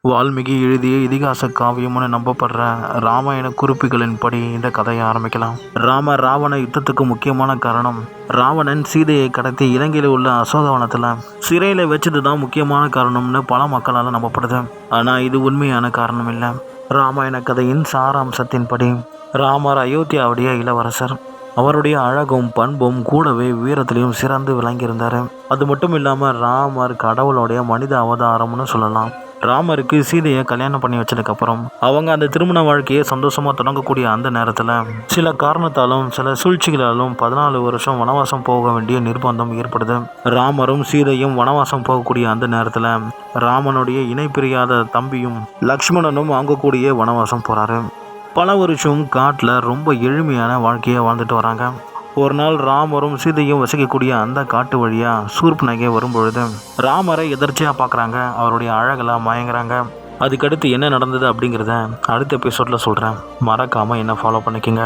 வால்மீகி எழுதிய இதிகாச காவியம்னு நம்பப்படுற ராமாயண குறிப்புகளின்படி இந்த கதையை ஆரம்பிக்கலாம். ராவண யுத்தத்துக்கு முக்கியமான காரணம் ராவணன் சீதையை கடத்தி இலங்கையில் உள்ள அசோகவனத்தில் சிறையில் வச்சது தான் முக்கியமான காரணம்னு பல மக்களால் நம்பப்படுது. ஆனால் இது உண்மையான காரணம் இல்லை. ராமாயண கதையின் சாராம்சத்தின்படி ராமர் அயோத்தியாவுடைய இளவரசர். அவருடைய அழகும் பண்பும் கூடவே வீரத்திலையும் சிறந்து விளங்கியிருந்தார். அது மட்டும் இல்லாமல் ராமர் கடவுளுடைய மனித அவதாரம்னு சொல்லலாம். ராமருக்கு சீதையை கல்யாணம் பண்ணி வச்சதுக்கப்புறம் அவங்க அந்த திருமண வாழ்க்கையை சந்தோஷமாக தொடங்கக்கூடிய அந்த நேரத்தில் சில காரணத்தாலும் சில சூழ்ச்சிகளாலும் 14 வருஷம் வனவாசம் போக வேண்டிய நிர்பந்தம் ஏற்படுது. ராமரும் சீதையும் வனவாசம் போகக்கூடிய அந்த நேரத்தில் ராமனுடைய இணை பிரியாத தம்பியும் லக்ஷ்மணனும் வாங்கக்கூடிய வனவாசம் போகிறாரு. பல வருஷம் காட்டில் ரொம்ப எளிமையான வாழ்க்கையை வாழ்ந்துட்டு வராங்க. ஒரு நாள் ராமரும் சீதையும் வசிக்கக்கூடிய அந்த காட்டு வழியாக சூர்பனகை வரும்பொழுது ராமரை எதர்ச்சியாக பார்க்குறாங்க. அவருடைய அழகெல்லாம் மயங்குறாங்க. அதுக்கடுத்து என்ன நடந்தது அப்படிங்கிறத அடுத்த எபிசோடில் சொல்கிறேன். மறக்காமல் என்ன ஃபாலோ பண்ணிக்கோங்க.